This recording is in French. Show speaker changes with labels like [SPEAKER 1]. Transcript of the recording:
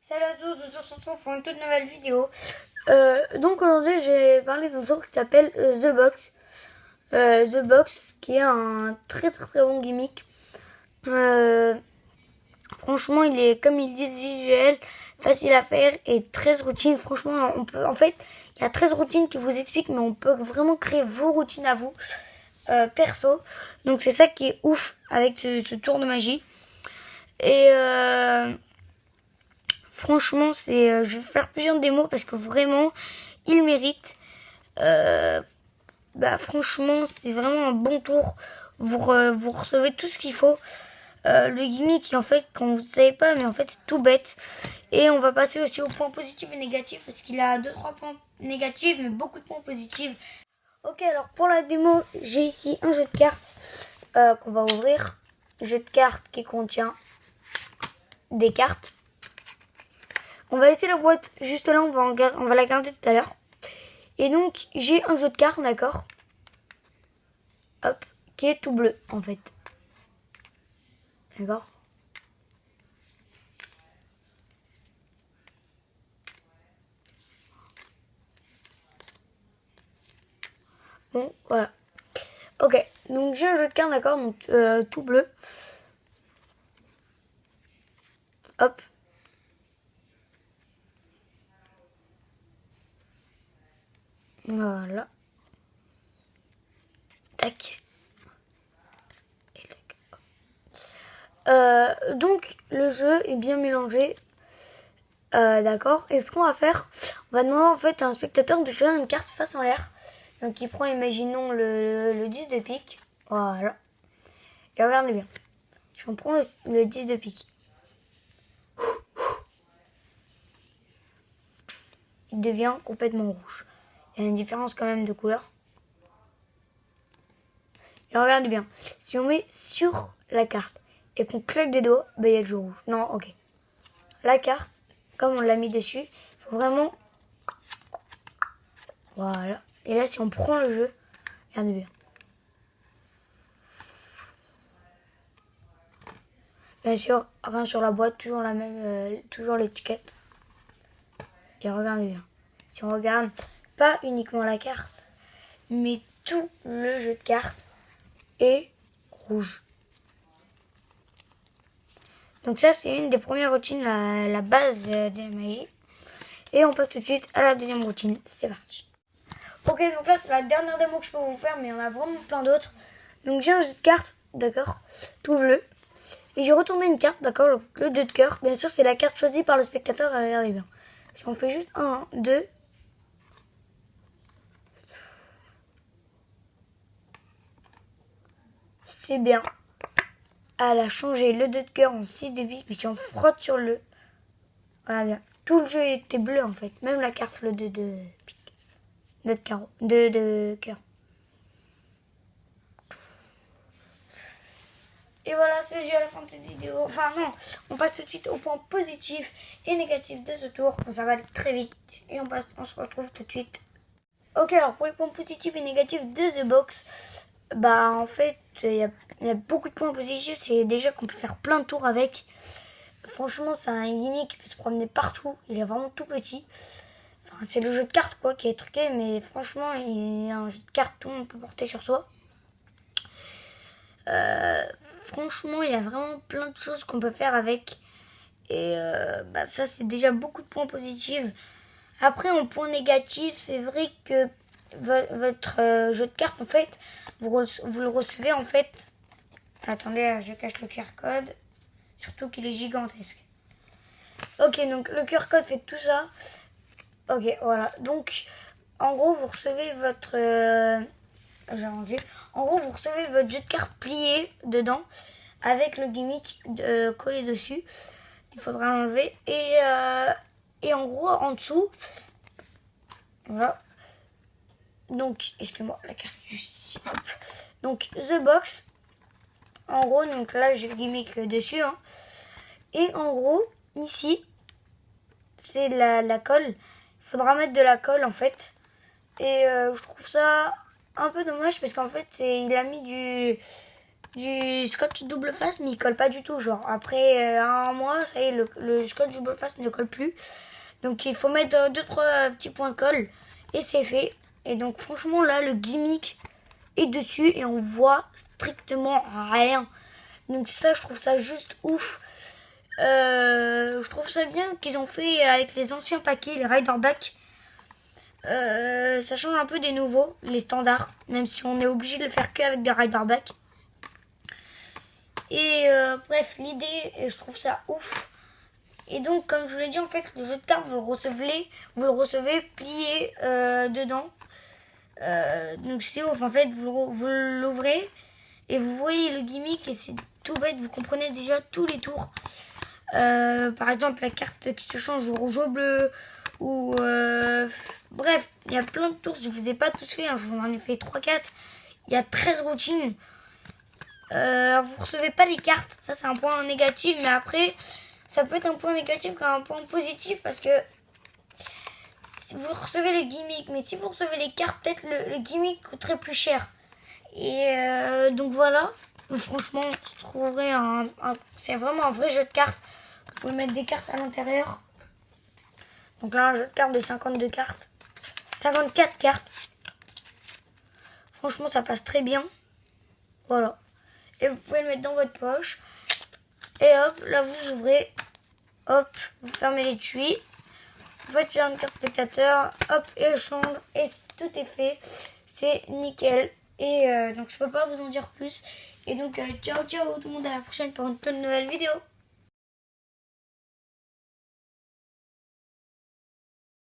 [SPEAKER 1] Salut à tous, je se retrouve pour une toute nouvelle vidéo. Donc aujourd'hui j'ai parlé d'un tour qui s'appelle The Box. The Box qui est un très très très bon gimmick. Franchement il est comme ils disent visuel, facile à faire et 13 routines. Franchement on peut, en fait il y a 13 routines qui vous expliquent mais on peut vraiment créer vos routines à vous perso. Donc c'est ça qui est ouf avec ce tour de magie. Et franchement, je vais faire plusieurs démos parce que vraiment, il mérite. Franchement, c'est vraiment un bon tour. Vous recevez tout ce qu'il faut. Le gimmick, en fait, quand vous ne savez pas, mais en fait, c'est tout bête. Et on va passer aussi aux points positifs et négatifs parce qu'il a 2-3 points négatifs, mais beaucoup de points positifs. Ok, alors pour la démo, j'ai ici un jeu de cartes qu'on va ouvrir. Jeu de cartes qui contient des cartes. On va laisser la boîte juste là, on va la garder tout à l'heure. Et donc, j'ai un jeu de cartes, d'accord? Hop, qui est tout bleu, en fait. D'accord? Bon, voilà. Ok, donc j'ai un jeu de cartes, d'accord? Donc, tout bleu. Hop. Voilà. Tac. Et tac. Donc, le jeu est bien mélangé. D'accord. Et ce qu'on va faire, on va demander en fait à un spectateur de choisir une carte face en l'air. Donc, il prend, imaginons, le 10 de pique. Voilà. Et regardez bien. Si on prend le 10 de pique, il devient complètement rouge. Il y a une différence quand même de couleur. Et regardez bien. Si on met sur la carte et qu'on claque des doigts, il y a le jeu rouge. Non, ok. La carte, comme on l'a mis dessus, il faut vraiment... Voilà. Et là, si on prend le jeu, regardez bien. Bien sûr, rien sur la boîte, toujours la même, toujours l'étiquette. Et regardez bien. Si on regarde pas uniquement la carte, mais tout le jeu de cartes est rouge. Donc ça, c'est une des premières routines, la base de la magie. Et on passe tout de suite à la deuxième routine. C'est parti. Ok, donc là, c'est la dernière démo que je peux vous faire, mais il y en a vraiment plein d'autres. Donc j'ai un jeu de cartes, d'accord, tout bleu. Et j'ai retourné une carte, d'accord, le 2 de cœur. Bien sûr, c'est la carte choisie par le spectateur, regardez bien. Si on fait juste 1, 2... C'est bien. Elle a changé le 2 de cœur en 6 de pique. Mais si on frotte sur le... Voilà bien. Tout le jeu était bleu en fait. Même la carte, le 2 de pique. 2 de carreau. 2 de cœur. Et voilà, c'est déjà la fin de cette vidéo. Enfin non, on passe tout de suite aux points positifs et négatifs de ce tour. Ça va aller très vite. Et on se retrouve tout de suite. Ok, alors pour les points positifs et négatifs de The Box, en fait, il y a beaucoup de points positifs. C'est déjà qu'on peut faire plein de tours avec. Franchement, c'est un gimmick qui peut se promener partout. Il est vraiment tout petit. Enfin, c'est le jeu de cartes quoi qui est truqué, mais franchement, il est un jeu de cartes, tout le monde peut porter sur soi. Franchement, il y a vraiment plein de choses qu'on peut faire avec. Et ça, c'est déjà beaucoup de points positifs. Après, en point négatif, c'est vrai que votre jeu de cartes, en fait, vous le recevez, en fait... Attendez, je cache le QR code. Surtout qu'il est gigantesque. Ok, donc le QR code fait tout ça. Ok, voilà. Donc, en gros, vous recevez votre... j'ai rangé. En gros, vous recevez votre jeu de cartes plié dedans avec le gimmick collé dessus. Il faudra l'enlever. Et en gros, en dessous... Voilà. Donc, excusez-moi, la carte juste ici. Hop. Donc, The Box. En gros, donc là, j'ai le gimmick dessus. Hein. Et en gros, ici, c'est la colle. Il faudra mettre de la colle, en fait. Et je trouve ça un peu dommage parce qu'en fait, il a mis du scotch double face, mais il colle pas du tout. Genre, après un mois, ça y est, le scotch double face ne colle plus. Donc, il faut mettre 2-3 petits points de colle et c'est fait. Et donc, franchement, là, le gimmick est dessus et on voit strictement rien. Donc, ça, je trouve ça juste ouf. Je trouve ça bien qu'ils ont fait avec les anciens paquets, les Rider Back. Ça change un peu des nouveaux, les standards, même si on est obligé de le faire qu'avec des Rider Back. Et bref, l'idée, je trouve ça ouf. Et donc, comme je vous l'ai dit, en fait, le jeu de cartes, vous le recevez plié dedans. Donc c'est ouf, en fait, vous l'ouvrez et vous voyez le gimmick et c'est tout bête, vous comprenez déjà tous les tours. Par exemple, la carte qui se change au rouge au bleu, ou bref, il y a plein de tours, je ne vous ai pas tous fait, hein, je vous en ai fait 3-4, il y a 13 routines. Vous recevez pas les cartes, ça c'est un point négatif, mais après, ça peut être un point négatif comme un point positif, parce que vous recevez le gimmick, mais si vous recevez les cartes, peut-être le gimmick coûterait plus cher. Et donc voilà, franchement, je trouverais c'est vraiment un vrai jeu de cartes. Vous pouvez mettre des cartes à l'intérieur. Donc là, un jeu de cartes de 52 cartes. 54 cartes. Franchement, ça passe très bien. Voilà. Et vous pouvez le mettre dans votre poche. Et hop, là vous ouvrez. Hop, vous fermez l'étui. Vous faites une carte spectateur. Hop, échange. Et tout est fait. C'est nickel. Et donc je peux pas vous en dire plus. Et donc ciao ciao tout le monde, à la prochaine pour une toute nouvelle vidéo.